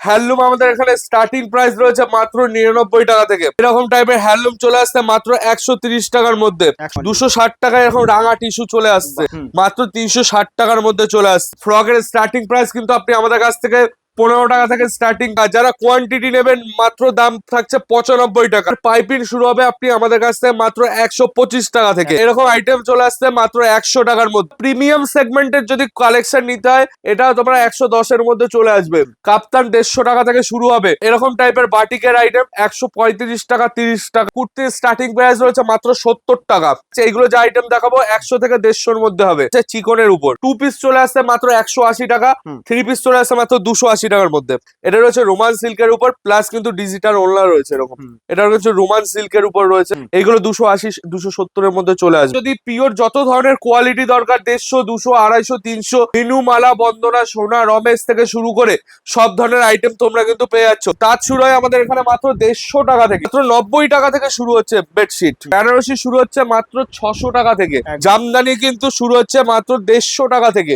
Handloom আমাদের এখানে starting price রয়েছে মাত্র 99 টাকা থেকে। এরকম টাইপের হ্যান্ডলুম চলে আসছে মাত্র 130 টাকার মধ্যে। 260 টাকায় এখন রাঙা টিস্যু চলে আসছে মাত্র 360 টাকার মধ্যে চলে আসছে। ফ্রকের স্টার্টিং প্রাইস কিন্তু আপনি আমাদের কাছ থেকে 15 টাকা থেকে স্টার্টিং। যারা কোয়ান্টিটি নেবেন মাত্র দাম থাকছে 95 টাকা। পাইপিং শুরু হবে আপনি আমাদের কাছ থেকে মাত্র 125 টাকা থেকে। এরকম আইটেম চলে আসছে মাত্র 100 টাকার মধ্যে। প্রিমিয়াম সেগমেন্টের যদি কালেকশন নিতে হয় এটাও তোমরা 110 এর মধ্যে চলে আসবে। কাপ্তান 150 টাকা থেকে শুরু হবে। এরকম টাইপের বাটিকের আইটেম 135 টাকা 30 টাকা। কুর্তির স্টার্টিং প্রাইস রয়েছে মাত্র 70 টাকা। এইগুলো যে আইটেম দেখাবো 100 থেকে 150 এর মধ্যে হবে। চিকনের উপর 2 পিস চলে আসছে মাত্র 180 টাকা, 3 পিস চলে আসছে মাত্র 280 টাকার মধ্যে। এটা রয়েছে রোমান সিল্কের উপর প্লাস কিন্তু ডিজিটাল ওড়না রয়েছে এরকম। এটা রয়েছে রোমান সিল্কের উপর রয়েছে। এইগুলো 280 270 এর মধ্যে চলে আসবে। যদি পিওর যত ধরনের কোয়ালিটি দরকার 150 200 250 300 মিনু মালা বন্দনা সোনা রমেশ থেকে শুরু করে সব ধরনের আইটেম তোমরা কিন্তু পেয়ে যাচ্ছ। তার শুরু হয় আমাদের এখানে মাত্র 150 টাকা থেকে। মাত্র 90 টাকা থেকে শুরু হচ্ছে বেডশিট। বেনারসি শুরু হচ্ছে মাত্র 600 টাকা থেকে। জামদানি কিন্তু শুরু হচ্ছে মাত্র 150 টাকা থেকে।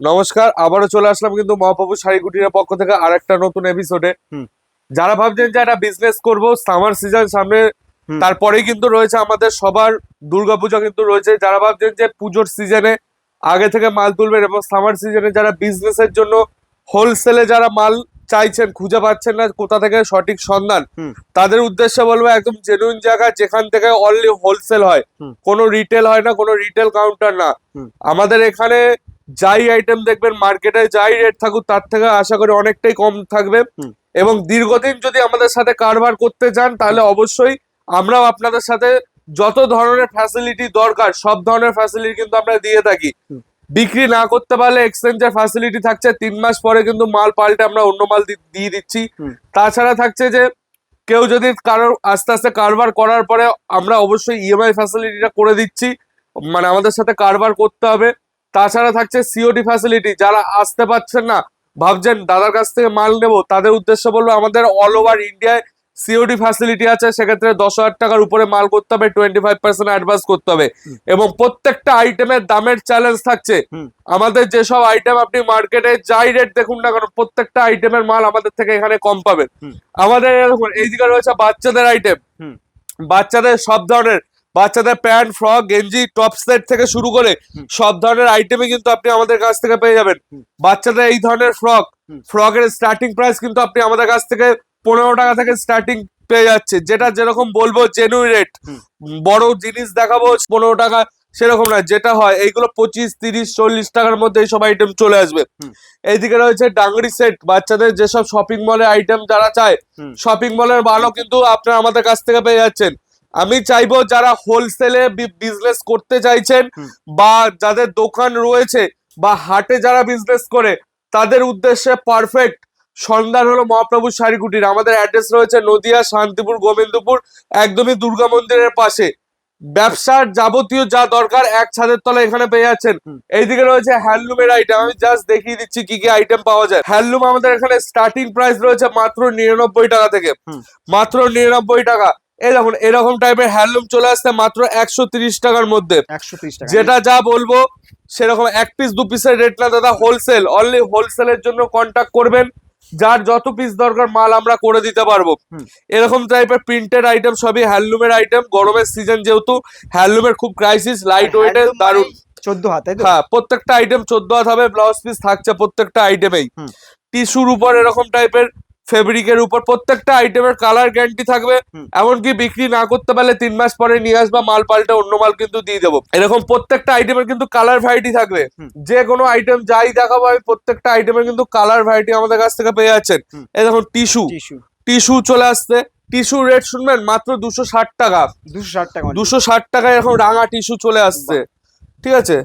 নমস্কার, আবারও চলে আসলাম কিন্তু মহাপ্রভু শাড়ি কুটিরের পক্ষ থেকে আরেকটা নতুন এপিসোডে। যারা ভাবছেন যে একটা বিজনেস করবো, সামার সিজন সামনে, তারপরেই কিন্তু রয়েছে আমাদের সবার দুর্গাপূজা কিন্তু রয়েছে। যারা ভাবছেন যে পুজোর সিজনে আগে থেকে মাল তুলবেন এবং সামার সিজনে যারা বিজনেসের জন্য হোলসেলে যারা মাল চাইছেন, খুঁজে পাচ্ছেন না কোথা থেকে সঠিক সন্ধান, তাদের উদ্দেশ্যে বলবো একদম জেনুইন জায়গা যেখান থেকে অনলি হোলসেল হয়, কোনো রিটেল হয় না, কোনো রিটেল কাউন্টার না। আমাদের এখানে যাই আইটেম দেখবেন মার্কেটে যাই রেট থাকুক তার থেকে আশা করি অনেকটাই কম থাকবে। এবং দীর্ঘদিন যদি আমাদের সাথে কারবার করতে চান তাহলে অবশ্যই আমরাও আপনাদের সাথে যত ধরনের ফ্যাসিলিটি দরকার সব ধরনের ফ্যাসিলিটি কিন্তু আমরা দিয়ে থাকি। বিক্রি না করতে পারলে এক্সচেঞ্জের ফ্যাসিলিটি থাকছে, 3 মাস পরে কিন্তু মাল পাল্টে আমরা অন্য মাল দিয়ে দিচ্ছি। তাছাড়া থাকছে যে কেউ যদি কারোর আস্তে আস্তে কারবার করার পরে আমরা অবশ্যই ইএমআই ফ্যাসিলিটিটা করে দিচ্ছি, মানে আমাদের সাথে কারবার করতে হবে। তাছাড়া থাকছে সিওডি ফ্যাসিলিটি। যারা আসতে পারছেন না, ভাবছেন দাদার কাছ থেকে মাল নেবো, তাদের উদ্দেশ্য বলবো আমাদের অল ওভার ইন্ডিয়ায় সিওডি ফ্যাসিলিটি আছে। সেক্ষেত্রে 10,000 টাকার উপরে মাল করতে হবে, 25% অ্যাডভান্স করতে হবে এবং প্রত্যেকটা আইটেমের দামের চ্যালেঞ্জ থাকছে। আমাদের যেসব আইটেম আপনি মার্কেটে যাই রেট দেখুন না কেন প্রত্যেকটা আইটেমের মাল আমাদের থেকে এখানে কম পাবেন। আমাদের এইদিকে রয়েছে বাচ্চাদের আইটেম, বাচ্চাদের সব ধরনের, বাচ্চাদের প্যান্ট ফ্রক গেঞ্জি টপ সেট থেকে শুরু করে সব ধরনের আইটেমই কিন্তু আপনি আমাদের কাছ থেকে পেয়ে যাবেন। বাচ্চাদের এই ধরনের ফ্রকের স্টার্টিং প্রাইস কিন্তু আপনি আমাদের কাছ থেকে 15 টাকা থেকে স্টার্টিং পেয়ে যাচ্ছে। যেটা যেরকম বলবো জেনুইন রেট, বড় জিনিস দেখাবো 15 টাকা সেরকম না, যেটা হয় এইগুলো 25 30 40 টাকার মধ্যে এইসব আইটেম চলে আসবে। এইদিকে রয়েছে ডাংরি সেট, বাচ্চাদের যেসব শপিং মলের আইটেম যারা চায় শপিং মলের ভালো কিন্তু আপনারা আমাদের কাছ থেকে পেয়ে যাচ্ছেন। আমি চাইবো যারা হোলসেলে বিজনেস করতে চাইছেন বা যাদের দোকান রয়েছে বা হাটে যারা বিজনেস করে তাদের উদ্দেশ্যে পারফেক্ট সন্ধান হলো মহাপ্রভু শাড়ি কুটির। আমাদের অ্যাড্রেস রয়েছে নদিয়া শান্তিপুর গোবিন্দপুর, একদমই দুর্গা মন্দিরের পাশে। ব্যবসার যাবতীয় যা দরকার এক ছাদের তলায় এখানে পেয়ে যাচ্ছেন। এইদিকে রয়েছে হ্যান্ডলুমের আইটেম, আমি জাস্ট দেখিয়ে দিচ্ছি কি কি আইটেম পাওয়া যায়। হ্যান্ডলুম আমাদের এখানে স্টার্টিং প্রাইস রয়েছে মাত্র 99 টাকা থেকে। মাত্র 99 টাকা। এই দেখুন এরকম টাইপের হ্যান্ডলুম চলে আসছে মাত্র 130 টাকার মধ্যে। 130 টাকা, যেটা যা বলবো সেরকম। 1 পিস 2 পিসের রেট না দাদা, হোলসেল, অনলি হোলসেলের জন্য কন্ট্যাক্ট করবেন। যার যত পিস দরকার মাল আমরা করে দিতে পারবো। এরকম টাইপের প্রিন্টেড আইটেম সবই হ্যান্ডলুমের আইটেম। গরমের সিজন যেহেতু হ্যান্ডলুমের খুব ক্রাইসিস, লাইট ওয়েটের দারুন। 14 হাত, হ্যাঁ, প্রত্যেকটা আইটেম 14 হাত হবে। ব্লাউজ পিস থাকছে প্রত্যেকটা আইটেমেই। টিস্যুর উপর এরকম টাইপের ফেব্রিকের উপর প্রত্যেকটা আইটেমের কালার গ্যারান্টি থাকবে। এমনকি বিক্রি না করতে পারলে 3 মাস পরে নিয়ে আসবা, মাল পাল্টে অন্য মাল কিন্তু দিয়ে দেবো। এরকম প্রত্যেকটা আইটেমের কিন্তু কালার ভ্যারাইটি থাকবে। যে কোনো আইটেম যাই দেখাবো আমি প্রত্যেকটা আইটেমের কিন্তু কালার ভ্যারাইটি আমাদের কাছ থেকে পেয়ে যাচ্ছেন। এই দেখুন টিস্যু চলে আসছে। টিস্যু রেট শুনবেন মাত্র 260 টাকা। 260 টাকায় এখন রাঙা টিস্যু চলে আসছে, ঠিক আছে।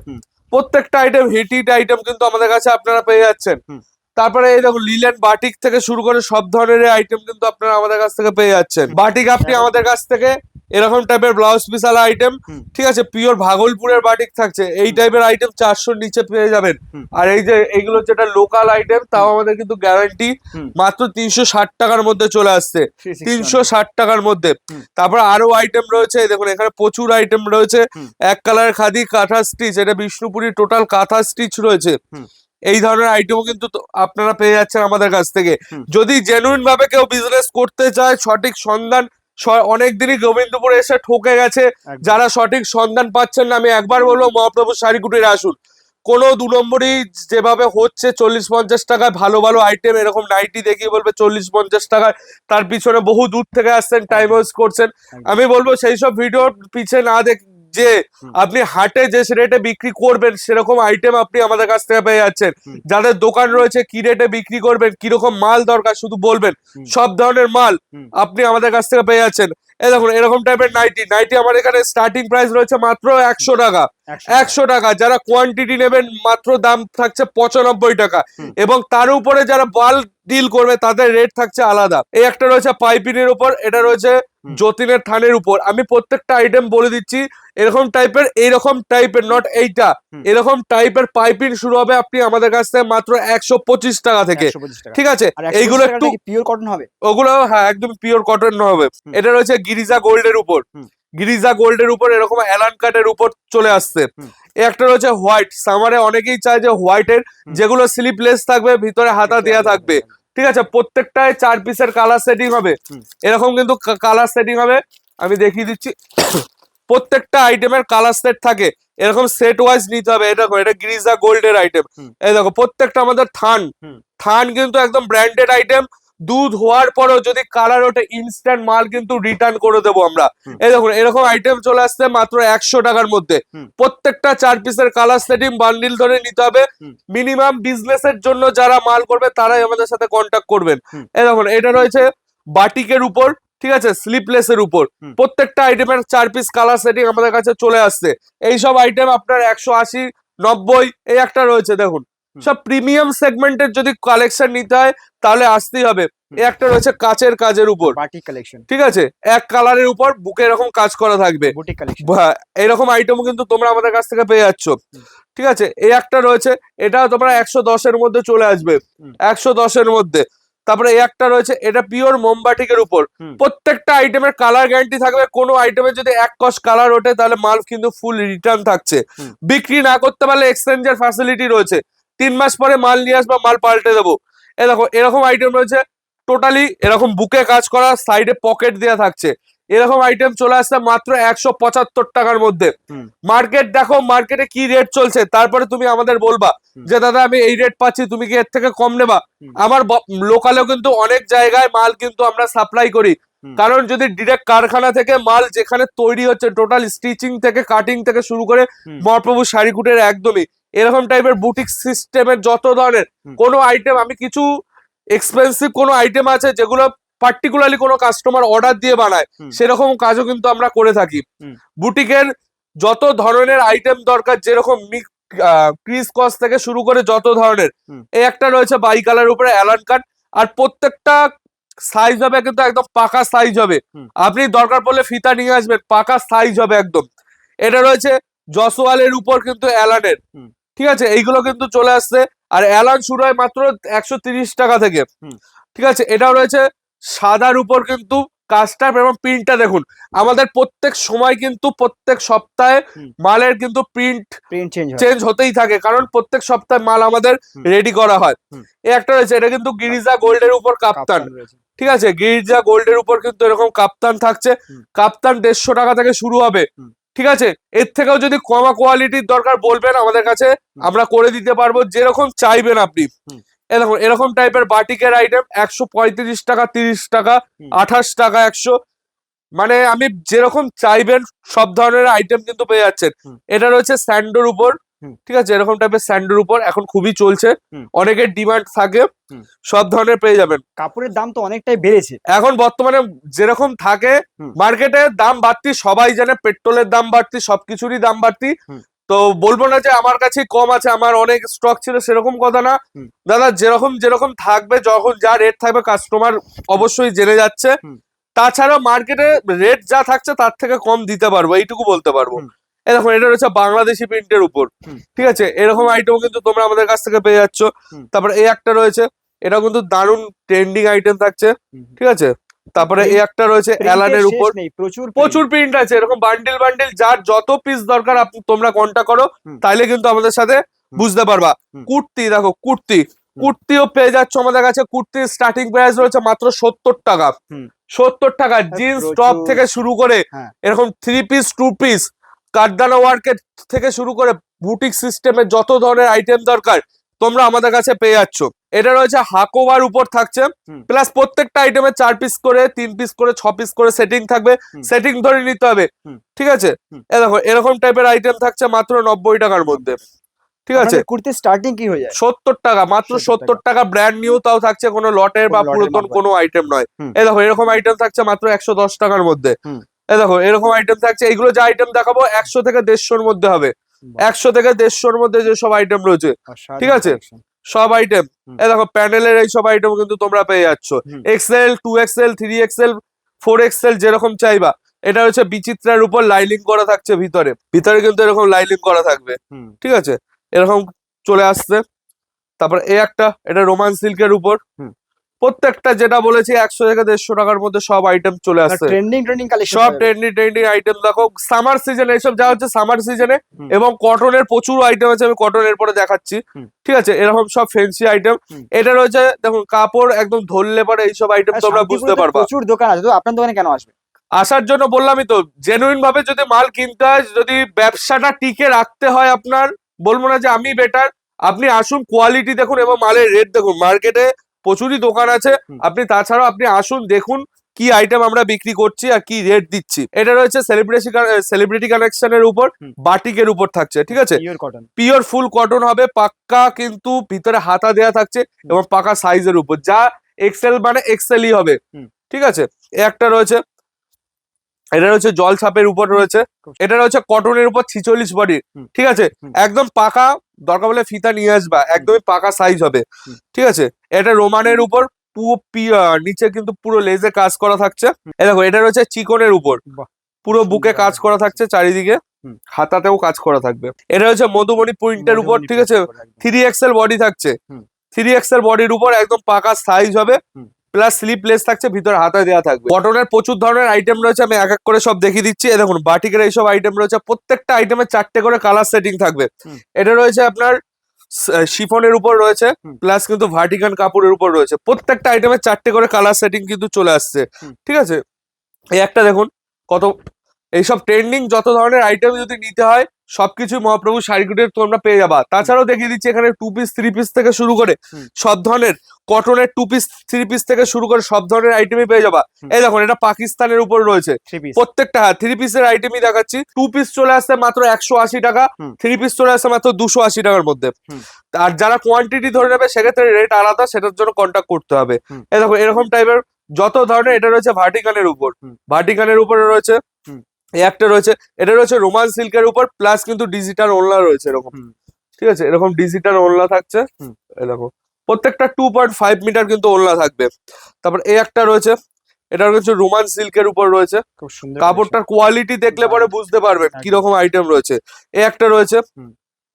প্রত্যেকটা আইটেম হিট আইটেম কিন্তু আমাদের কাছে আপনারা পেয়ে যাচ্ছেন। তারপরে এই দেখুন লিলেন বাটিক থেকে শুরু করে সব ধরনের আইটেম কিন্তু আপনারা আমাদের কাছ থেকে পেয়ে যাচ্ছেন। বাটিক আপনি আমাদের কাছ থেকে এরকম টাইপের ব্লাউজ পিসালা আইটেম, ঠিক আছে, পিওর ভাগলপুরের বাটিক থাকছে। এই টাইপের আইটেম 400 নিচে পেয়ে যাবেন। আর এই যে এইগুলো যেটা লোকাল আইটেম তাও আমাদের কিন্তু গ্যারান্টি মাত্র 360 টাকার মধ্যে চলে আসছে। 360 টাকার মধ্যে। তারপর আরো আইটেম রয়েছে, দেখুন এখানে প্রচুর আইটেম রয়েছে। এক কালার খাদি কাঁথা স্টিচ, এটা বিষ্ণুপুরি টোটাল কাঁথা স্টিচ রয়েছে। এই ধরনের আইটেমও কিন্তু আপনারা পেয়ে যাচ্ছেন আমাদের কাছ থেকে। যদি জেনুইন ভাবে কেউ বিজনেস করতে চায়, সঠিক সন্ধান, অনেকদিনই গোবিন্দপুরে এসে ঠকে গেছে, যারা সঠিক সন্ধান পাচ্ছেন না, আমি একবার বলবো মহাপ্রভু শাড়ি কুটিরে আসুন। কোনো 2 নম্বরই যেভাবে হচ্ছে 40-50 টাকায় ভালো ভালো আইটেম, এরকম নাইটি দেখিয়ে বলবে 40-50 টাকায়, তার পিছনে বহু দূর থেকে আসছেন, টাইম ওয়েস্ট করছেন। আমি বলবো সেই সব ভিডিওর পিছে না দেখ, যে আপনি হাটে যে রেটে বিক্রি করবেন সেরকম আইটেম আপনি আমাদের কাছ থেকে পেয়ে যাচ্ছেন। যাদের দোকান রয়েছে কি রেটে বিক্রি করবেন, কিরকম মাল দরকার শুধু বলবেন, সব ধরনের মাল আপনি আমাদের কাছ থেকে পেয়ে যাচ্ছেন। এই দেখুন এরকম টাইপের নাইটি আমাদের এখানে স্টার্টিং প্রাইস রয়েছে মাত্র 100 টাকা। 100 টাকা। যারা কোয়ান্টিটি নেবেন মাত্র দাম থাকছে 95 টাকা, এবং তার উপরে যারা বাল্ক ডিল করবে তাদের রেট থাকছে আলাদা। এই একটা রয়েছে পাইপিনের উপর, এটা রয়েছে যতীনের থানের উপর। আমি প্রত্যেকটা আইটেম বলে দিচ্ছি, এরকম টাইপের নট এইটা, এরকম টাইপের পাইপিং শুরু হবে আপনি আমাদের কাছ থেকে মাত্র 125 টাকা থেকে। ঠিক আছে, এইগুলো একটু পিওর কটন হবে, ওগুলো হ্যাঁ একদম পিওর কটন হবে। এটা রয়েছে গিরিজা গোল্ডের উপর, গিরিজা গোল্ডের উপর এরকম অ্যালান কাটের উপর চলে আসছে। একটা রয়েছে হোয়াইট, সামারে অনেকেই চায় যে হোয়াইটের যেগুলো স্লিপলেস থাকবে, ভিতরে হাতা দেওয়া থাকবে। ঠিক আছে, প্রত্যেকটায় 4 পিসের কালার সেটিং হবে, এরকম কিন্তু কালার সেটিং হবে। আমি দেখিয়ে দিচ্ছি, প্রত্যেকটা আইটেমের কালার সেট থাকে, এরকম সেট ওয়াইজ নিতে হবে। এটা গিরিজা গোল্ডের আইটেম। এই দেখো প্রত্যেকটা আমাদের থান কিন্তু একদম ব্র্যান্ডেড আইটেম। দুধ হওয়ার পরেও যদি কালার ওঠে ইনস্ট্যান্ট মাল কিন্তু রিটার্ন করে দেবো আমরা। এই দেখুন এরকম আইটেম চলে আসছে মাত্র 100 টাকার মধ্যে। প্রত্যেকটা 4 পিসের কালার সেটিং বান্ডিল ধরে নিতে হবে। মিনিমাম বিজনেসের জন্য যারা মাল করবে তারাই আমাদের সাথে কন্ট্যাক্ট করবেন। এই দেখুন এটা রয়েছে বাটিকের উপর, ঠিক আছে, স্লিপলেস এর উপর। প্রত্যেকটা আইটেমের 4 পিস কালার সেটিং আমাদের কাছে চলে আসছে। এইসব আইটেম আপনার 180, 90, এই একটা রয়েছে দেখুন। সব প্রিমিয়াম সেগমেন্টের যদি কালেকশন নিতে হয় তাহলে আসতেই হবে। এই একটা রয়েছে কাচের কাজের উপর, বাটিক কালেকশন, ঠিক আছে, এক কালারের উপর বুকে এরকম কাজ করা থাকবে, বুটিক কালেকশন। এরকম আইটেমও কিন্তু তোমরা আমাদের কাছ থেকে পেয়ে যাচ্ছ। ঠিক আছে, এই একটা রয়েছে, এটাও তোমরা 110 এর মধ্যে চলে আসবে, 110 এর মধ্যে। তারপরে এই একটা রয়েছে, এটা পিওর মোমবাটিকের উপর। প্রত্যেকটা আইটেমের কালার গ্যারান্টি থাকবে। কোনো আইটেমে যদি এক কস কালার ওঠে তাহলে মাল কিন্তু ফুল রিটার্ন থাকছে। বিক্রি না করতে পারলে এক্সচেঞ্জের ফ্যাসিলিটি রয়েছে, 3 মাস পরে মাল নিয়ে আসবা, মাল পাল্টে দেবো। এই দেখো এরকম আইটেম রয়েছে, টোটালি এরকম বুকে কাজ করা, সাইডে পকেট দেওয়া থাকছে। এরকম আইটেম চলে আসছে মাত্র 175 টাকার মধ্যে। মার্কেট দেখো, মার্কেটে কি রেট চলছে, তারপরে তুমি আমাদের বলবা যে দাদা আমি এই রেট পাচ্ছি, তুমি কি এর থেকে কম নেবা। আমার লোকালেও কিন্তু অনেক জায়গায় মাল কিন্তু আমরা সাপ্লাই করি, কারণ যদি ডিরেক্ট কারখানা থেকে মাল যেখানে তৈরি হচ্ছে, টোটাল স্টিচিং থেকে কাটিং থেকে শুরু করে মহাপ্রভু শাড়িকুটের একদমই এরকম টাইপের বুটিক সিস্টেমের যত ধরনের কোনো আইটেম, আমি কিছু এক্সপেন্সিভ কোনো আইটেম আছে যেগুলো পার্টিকুলারলি কোনো কাস্টমার অর্ডার দিয়ে বানায়, সেরকম কাজও কিন্তু আমরা করে থাকি। বুটিকের যত ধরনের আইটেম দরকার, যেরকম ক্রিস কস থেকে শুরু করে যত ধরনের, এই একটা রয়েছে বাই কালার উপরে অ্যালান কাট, আর প্রত্যেকটা সাইজ হবে কিন্তু একদম পাকা সাইজ হবে। আপনি দরকার পড়লে ফিতা নিয়ে আসবেন, পাকা সাইজ হবে একদম। এটা রয়েছে জসওয়ালের উপর কিন্তু অ্যালানের, ঠিক আছে, এইগুলো কিন্তু চলে আসছে। আর অ্যালান শুরু হয় মাত্র 130 টাকা থেকে। ঠিক আছে, এটাও রয়েছে সাদার উপর কিন্তু কাজটা এবং প্রিন্টটা দেখুন। আমাদের প্রত্যেক সময় কিন্তু প্রত্যেক সপ্তাহে মালের কিন্তু প্রিন্ট চেঞ্জ হতেই থাকে, কারণ প্রত্যেক সপ্তাহে মাল আমাদের রেডি করা হয়। এই একটা রয়েছে, এটা কিন্তু গিরিজা গোল্ডের উপর কাপ্তান। ঠিক আছে, গিরিজা গোল্ডের উপর কিন্তু এরকম কাপ্তান থাকছে। কাপ্তান 150 টাকা থেকে শুরু হবে। ঠিক আছে, এর থেকেও যদি কমা কোয়ালিটির দরকার বলবেন আমাদের কাছে, আমরা করে দিতে পারবো যেরকম চাইবেন আপনি। এরকম টাইপের বাটিকের আইটেম 135 টাকা, 30 টাকা, 28 টাকা, 100, মানে আমি যেরকম চাইবেন সব ধরনের আইটেম কিন্তু পেয়ে যাচ্ছেন। এটা রয়েছে স্যান্ডোর উপর, ঠিক আছে, এরকম টাইপের স্যান্ডোর উপর এখন খুবই চলছে, অনেকের ডিমান্ড থাকে, সব ধরনের পেয়ে যাবেন। কাপড়ের দাম তো অনেকটাই বেড়েছে এখন বর্তমানে, যেরকম থাকে মার্কেটে দাম বাড়তি, সবাই জানে পেট্রোলের দাম বাড়তি, সবকিছুরই দাম বাড়তি। তো বলবো না যে আমার কাছে কম আছে, আমার অনেক স্টক ছিল, সেরকম কথা না দাদা। যেরকম থাকবে, যখন যা রেট থাকবে কাস্টমার অবশ্যই জেনে যাচ্ছে। তাছাড়া মার্কেটে রেট যা থাকছে তার থেকে কম দিতে পারবো, এইটুকু বলতে পারবো। এরকম এটা রয়েছে বাংলাদেশি প্রিন্টের উপর, ঠিক আছে, এরকম আইটেম কিন্তু তোমরা আমাদের কাছ থেকে পেয়ে যাচ্ছ। তারপরে এই একটা রয়েছে, এটা কিন্তু দারুণ ট্রেন্ডিং আইটেম থাকছে, ঠিক আছে। তারপরে এই একটা রয়েছে অ্যালানের উপর, প্রচুর প্রিন্ট আছে, এরকম বান্ডিল যার যত পিস দরকার তোমরা কন্টাক্ট করো, তাইলে কিন্তু আমাদের সাথে বুঝতে পারবা। কুর্তি দেখো, কুর্তিও পেয়ে যাচ্ছ আমাদের কাছে। কুর্তির স্টার্টিং প্রাইস রয়েছে মাত্র 70 টাকা। 70 টাকা জিন্স টপ থেকে শুরু করে এরকম 3 পিস 2 পিস কারদানা ওয়ার্কের থেকে শুরু করে বুটিক সিস্টেমের যত ধরনের আইটেম দরকার তোমরা আমাদের কাছে পেয়ে যাচ্ছ। এটা রয়েছে হাকোবার উপর থাকছে, প্লাস প্রত্যেকটা আইটেমে 4 পিস করে 3 পিস করে 6 পিস করে সেটিং থাকবে, সেটিং ধরে নিতে হবে। ঠিক আছে, দেখো এরকম টাইপের আইটেম থাকছে মাত্র 90 টাকার মধ্যে। ঠিক আছে, কুর্তি স্টার্টিং কি হয়ে যায়? 70 টাকা, মাত্র 70 টাকা। ব্র্যান্ড নিউ, তাও থাকছে কোনো লটের বা পুরাতন কোনো আইটেম নয়। এই দেখো এরকম আইটেম থাকছে মাত্র 110 টাকার মধ্যে। এই দেখো এরকম আইটেম থাকছে। এইগুলো যে আইটেম দেখাবো 100 থেকে 150-র মধ্যে হবে। 100 থেকে 150-র মধ্যে যে সব আইটেম রয়েছে, ঠিক আছে, সব আইটেম। এই দেখো প্যানেলের এই সব আইটেম কিন্তু তোমরা পেয়ে যাচ্ছ। এক্সেল, 2XL, 3XL, 4XL যেরকম চাইবা। এটা হচ্ছে বিচিত্রার উপর লাইনিং করা থাকছে, ভিতরে কিন্তু এরকম লাইনিং করা থাকবে। ঠিক আছে, এরকম চলে আসছে। তারপর এটা রোমান সিল্কের উপর। প্রত্যেকটা যেটা বলেছি 100 থেকে 150 টাকার মধ্যে সব আইটেম চলে আসছে। সব ট্রেন্ডিং আইটেম। দেখো সামার সিজনে এইসব যা হচ্ছে সামার সিজনে, এবং কটনের প্রচুর আইটেম আছে, আমি কটন এরপরে দেখাচ্ছি। ঠিক আছে, এরকম সব ফ্যান্সি আইটেম। এটা রয়েছে দেখুন কাপড় একদম ধরলে পরে এইসব আইটেম তোমরা বুঝতে পারবা। প্রচুর দোকান আছে, তো আপনার দোকানে কেন আসবে? আসার জন্য বললামই তো, জেনুইন ভাবে যদি মাল কিনতে হয়, যদি ব্যবসাটা টিকে রাখতে হয়, আপনার বলবো না যে আমি বেটার, আপনি আসুন, কোয়ালিটি দেখুন এবং মালের রেট দেখুন। মার্কেটে প্রচুরই দোকান আছে, আপনি তাছাড়াও আপনি আসুন, দেখুন কি আইটেম আমরা বিক্রি করছি আর কি রেট দিচ্ছি। এটা রয়েছে সেলিব্রিটি কালেকশনের উপর, বাটিকের উপর থাকছে। ঠিক আছে, পিওর ফুল কটন হবে, পাক্কা কিন্তু ভিতরে হাতা দেয়া থাকছে এবং পাকা সাইজের উপর, যা এক্সেল মানে এক্সেলই হবে। ঠিক আছে, একটা রয়েছে, এটা রয়েছে জল ছাপের উপর রয়েছে। এটা রয়েছে কটনের উপর 46 বডি। ঠিক আছে, একদম পাকা, দরকার বলে ফিতা নিয়ে আসবা, একদমই পাকা সাইজ হবে। ঠিক আছে, এটা রোমানের উপর নিচে কিন্তু পুরো লেজে কাজ করা থাকছে। দেখো এটা রয়েছে চিকনের উপর, পুরো বুকে কাজ করা থাকছে, চারিদিকে হাতাতেও কাজ করা থাকবে। এটা হচ্ছে মধুমণি প্রিন্টের উপর। ঠিক আছে, 3XL বডি থাকছে, 3XL বডির উপর একদম পাকা সাইজ হবে, প্লাস স্লিপলেস থাকছে, ভিতরে হাতা দেওয়া থাকবে। কটনের প্রচুর ধরনের আইটেম রয়েছে, আমি এক এক করে সব দেখিয়ে দিচ্ছি। দেখুন বাটিকের এইসব আইটেম রয়েছে, প্রত্যেকটা আইটেমে 4টে করে কালার সেটিং থাকবে। এটা রয়েছে আপনার শিফনের উপর রয়েছে, প্লাস কিন্তু ভার্টিকান কাপড়ের উপর রয়েছে। প্রত্যেকটা আইটেমে 4টে করে কালার সেটিং কিন্তু চলে আসছে। ঠিক আছে, এই একটা দেখুন কত, এইসব ট্রেন্ডিং যত ধরনের আইটেম যদি নিতে হয় সবকিছু মহাপ্রভু শাড়িকুটির তোমরা পেয়ে যাবা। তাছাড়াও দেখিয়ে দিচ্ছি এখানে 2 পিস 3 পিস থেকে শুরু করে সব ধরনের কটনের 2 পিস 3 পিস থেকে শুরু করে সব ধরনের আইটেমই পেয়ে যাবা। এই দেখুন এটা পাকিস্তানের উপর রয়েছে, প্রত্যেকটা 3 পিসের আইটেমই দেখাচ্ছি। 2 পিস চলে আসছে মাত্র 180 টাকা, 3 পিস চলে আসছে মাত্র 280 টাকার মধ্যে। আর যারা কোয়ান্টিটি ধরে নেবে সেক্ষেত্রে রেট আলাদা, সেটার জন্য কন্ট্যাক্ট করতে হবে। এই দেখো এরকম টাইপের যত ধরনের, এটা রয়েছে ভার্টিকানের উপর, ভার্টিকানের উপরে রয়েছে। এই একটা রয়েছে, এটা রয়েছে রোমান সিল্কের উপর, প্লাস কিন্তু ডিজিটাল ওড়না রয়েছে এরকম। ঠিক আছে, এরকম ডিজিটাল ওড়না থাকছে। এরকম প্রত্যেকটা 2.5 মিটার কিন্তু ওড়না থাকবে। তারপর এই একটা রয়েছে, এটা রয়েছে রোমান সিল্কের উপর রয়েছে। কাপড়টার কোয়ালিটি দেখলে পরে বুঝতে পারবেন কিরকম আইটেম রয়েছে। এই একটা রয়েছে।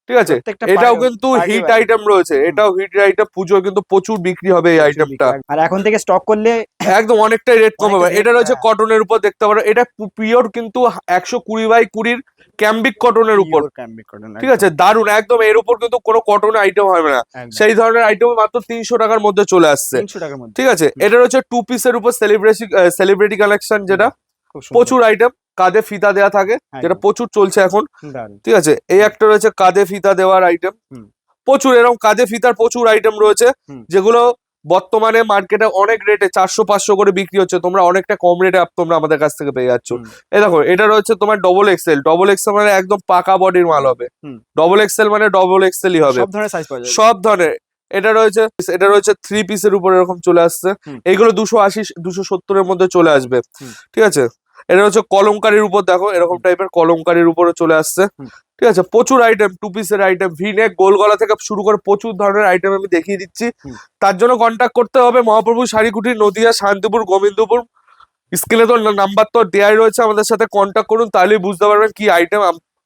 ঠিক আছে, এটাও কিন্তু হিট আইটেম রয়েছে, এটাও হিট আইটেম, পুজো কিন্তু প্রচুর বিক্রি হবে এই আইটেমটা। আর এখন থেকে স্টক করলে একদম অনেকটাই রেট কম হবে। এটা রয়েছে কটনের উপর, দেখতে পারো এটা পিওর কিন্তু 120x20 ক্যাম্বিক কটনের উপর। ঠিক আছে, দারুন একদম। এর উপর কিন্তু কোনো কটন আইটেম হবে না, সেই ধরনের আইটেম মাত্র 300 টাকার মধ্যে চলে আসছে। ঠিক আছে, এটা রয়েছে 2 পিসের উপর সেলিব্রিটি কালেকশন, যেটা প্রচুর আইটেম, কাঁধে ফিতা দেওয়া থাকে, যেটা প্রচুর চলছে এখন। ঠিক আছে, এই একটা রয়েছে কাঁধে ফিতা দেওয়ার আইটেম, প্রচুর এরকম কাঁধে ফিতার প্রচুর আইটেম রয়েছে, যেগুলো বর্তমানে মার্কেটে অনেক রেটে 400-500 করে বিক্রি হচ্ছে, তোমরা অনেকটা কম রেটে তোমরা আমাদের কাছ থেকে পেয়ে যাচ্ছ। এই দেখো এটা রয়েছে তোমার ডবল এক্সেল মানে একদম পাকা বডির মাল হবে। ডবল এক্সেল মানে ডবল এক্সেলই হবে, সব ধরনের। এটা রয়েছে 3 পিসের উপর এরকম চলে আসছে। এইগুলো 280-270-এর মধ্যে চলে আসবে। ঠিক আছে, এটা হচ্ছে কলমকারির উপর, দেখো এরকম টাইপের কলমকারির উপরে চলে আসছে। ঠিক আছে, প্রচুর আইটেম, 2 পিসের আইটেম, ভিনেক, গোল গলা থেকে শুরু করে প্রচুর ধরনের আইটেম আমি দেখিয়ে দিচ্ছি। তার জন্য কন্ট্যাক্ট করতে হবে মহাপ্রভু শাড়িকুটি, নদিয়া, শান্তিপুর, গোবিন্দপুর। স্ক্রিনে তো নাম্বার তো দেয়াই রয়েছে, আমাদের সাথে কন্ট্যাক্ট করুন, তাহলেই বুঝতে পারবেন কি আইটেম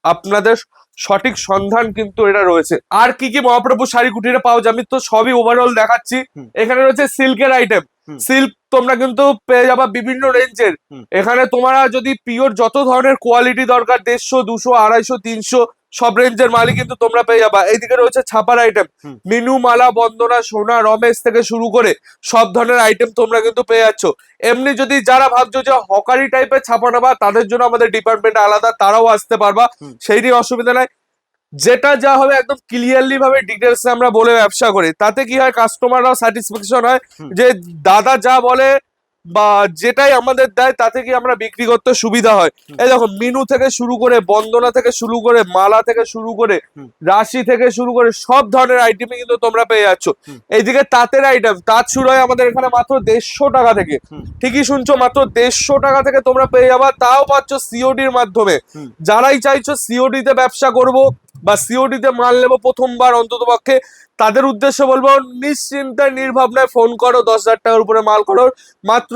আপনাদের সঠিক সন্ধান কিন্তু এটা রয়েছে। আর কি কি মহাপ্রভু শাড়িকুটিরে পাওয়া যায় আমি তো সবই ওভারঅল দেখাচ্ছি। এখানে রয়েছে সিল্কের আইটেম, সিল্ক তোমরা কিন্তু পেয়ে যাবা বিভিন্ন রেঞ্জের। এখানে তোমরা যদি পিওর যত ধরনের কোয়ালিটি দরকার, 150, 200, 250, 300 সব রেঞ্জের মালই কিন্তু তোমরা পেয়ে যাবা। এইদিকে রয়েছে ছাপার আইটেম, মিনু, মালা, বন্দনা, সোনা, রমেশ থেকে শুরু করে সব ধরনের আইটেম তোমরা কিন্তু পেয়ে যাচ্ছ। এমনি যদি যারা ভাবছো যে হকারি টাইপের ছাপা নেবা, তাদের জন্য আমাদের ডিপার্টমেন্ট আলাদা, তারাও আসতে পারবা, সেই নিয়ে অসুবিধা নাই। যেটা যা হবে একদম ক্লিয়ারলি ভাবে ডিটেলস আমরা বলে ব্যবসা করি, তাতে কি হয় কাস্টমাররাও স্যাটিসফ্যাকশন হয় যে দাদা যা বলে বা যেটাই আমাদের দেয় তাতে কি আমরা বিক্রি করতে সুবিধা হয়। এই দেখো মিনু থেকে শুরু করে, বন্দনা থেকে শুরু করে, মালা থেকে শুরু করে, রাশি থেকে শুরু করে সব ধরনের আইটেমই কিন্তু তোমরা পেয়ে যাচ্ছ। এইদিকে তাঁতের আইটেম, তাঁত শুরু হয় আমাদের এখানে মাত্র 150 টাকা থেকে। ঠিকই শুনছো, মাত্র 150 টাকা থেকে তোমরা পেয়ে যাবা, তাও পাচ্ছ সিওডির মাধ্যমে। যারাই চাইছো সিওডি তে ব্যবসা করব বা সিওডি তে মাল নেবো প্রথমবার অন্তত পক্ষে, তাদের উদ্দেশ্যে বলবো নিশ্চিন্তে নির্ভাবনায় ফোন করো, 10,000 টাকার উপরে মাল করো, মাত্র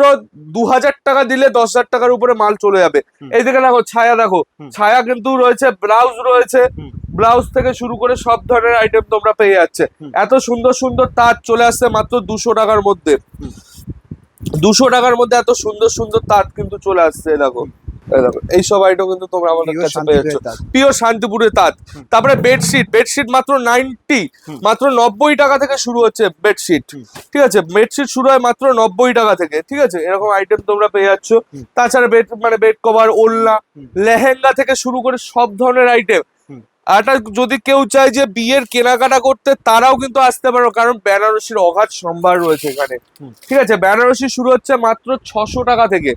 2,000 টাকা দিলে 10,000 টাকার উপরে মাল চলে যাবে। এইদিকে দেখো ছায়া, দেখো ছায়া কিন্তু রয়েছে, ব্লাউজ রয়েছে, ব্লাউজ থেকে শুরু করে সব ধরনের আইটেম তোমরা পেয়ে যাচ্ছে। এত সুন্দর সুন্দর তাঁত চলে আসছে মাত্র 200 টাকার মধ্যে। 200 টাকার মধ্যে এত সুন্দর সুন্দর তাঁত কিন্তু চলে আসছে। দেখো এইসব আইটেম কিন্তু তোমরা আমাদের কাছে পেয়ে যাচ্ছ, পিওর শান্তিপুরের তাঁত। তারপরে বেডশিট, বেডশিট মাত্র 90 টাকা থেকে শুরু হচ্ছে বেডশিট। ঠিক আছে, বেডশিট শুরু হয় মাত্র 90 টাকা থেকে। ঠিক আছে, এরকম আইটেম তোমরা পেয়ে যাচ্ছ। তাছাড়া বেড কভার, ওড়না, লেহেঙ্গা থেকে শুরু করে সব ধরনের আইটেম। এটা যদি কেউ চায় যে বিয়ের কেনাকাটা করতে, তারাও কিন্তু আসতে পারো, কারণ বেনারসির অগাধ সম্ভার রয়েছে এখানে। ঠিক আছে, বেনারসি শুরু হচ্ছে মাত্র 600 টাকা থেকে,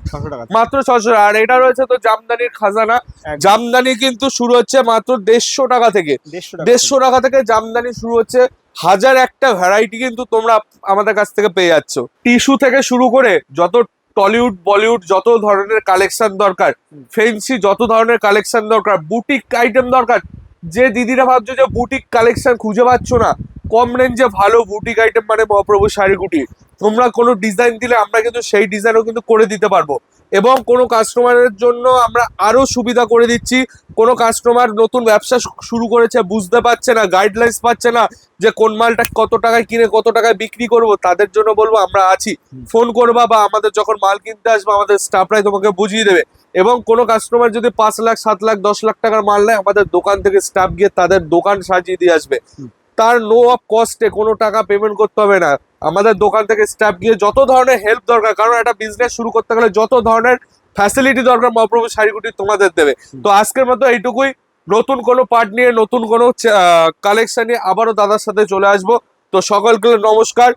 মাত্র 600। আর এটা রয়েছে তো জামদানির খাজানা, জামদানি কিন্তু শুরু হচ্ছে মাত্র 150 টাকা থেকে। 150 টাকা থেকে জামদানি শুরু হচ্ছে। হাজার একটা ভ্যারাইটি কিন্তু তোমরা আমাদের কাছ থেকে পেয়ে যাচ্ছ। টিস্যু থেকে শুরু করে যত টলিউড বলিউড যত ধরনের কালেকশন দরকার, ফেন্সি যত ধরনের কালেকশন দরকার, বুটিক আইটেম দরকার, যে দিদিরা ভাবছো যে বুটিক কালেকশন খুঁজে পাচ্ছ না, কম রেঞ্জে ভালো বুটিক আইটেম মানে মহাপ্রভু শাড়িগুটি, তোমরা কোনো ডিজাইন দিলে আমরা কিন্তু সেই ডিজাইনও কিন্তু করে দিতে পারবো। এবং কোনো কাস্টমারের জন্য আমরা আরো সুবিধা করে দিচ্ছি। কোনো কাস্টমার নতুন ব্যবসা শুরু করেছে, বুঝতে পারছে না, গাইডলাইন্স পাচ্ছে না যে কোন মালটা কত টাকায় কিনে কত টাকায় বিক্রি করব, তাদের জন্য বলবো আমরা আছি, ফোন করবা বা আমাদের যখন মাল কিনতে আসবে আমাদের স্টাফরাই তোমাকে বুঝিয়ে দেবে। এবং কোনো কাস্টমার যদি 5 লাখ 7 লাখ 10 লাখ টাকার মাল নেয়, আমাদের দোকান থেকে স্টাফ গিয়ে তাদের দোকান সাজিয়ে দিয়ে আসবে, তার নো অফ কস্টে, কোনো টাকা পেমেন্ট করতে হবে না। আমাদের দোকান থেকে স্টাফ গিয়ে যত ধরনের হেল্প দরকার, কারণ একটা বিজনেস শুরু করতে গেলে যত ধরনের ফ্যাসিলিটি দরকার মহাপ্রভু শাড়িগুটি তোমাদের দেবে। তো আজকের মতো এইটুকুই। নতুন কোনো পার্ট নিয়ে, নতুন কোনো কালেকশন নিয়ে আবারও দাদার সাথে চলে আসবো। তো সকলকে নমস্কার।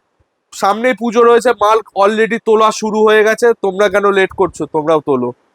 সামনেই পুজো রয়েছে, মাল অলরেডি তোলা শুরু হয়ে গেছে, তোমরা কেন লেট করছো, তোমরাও তোলো।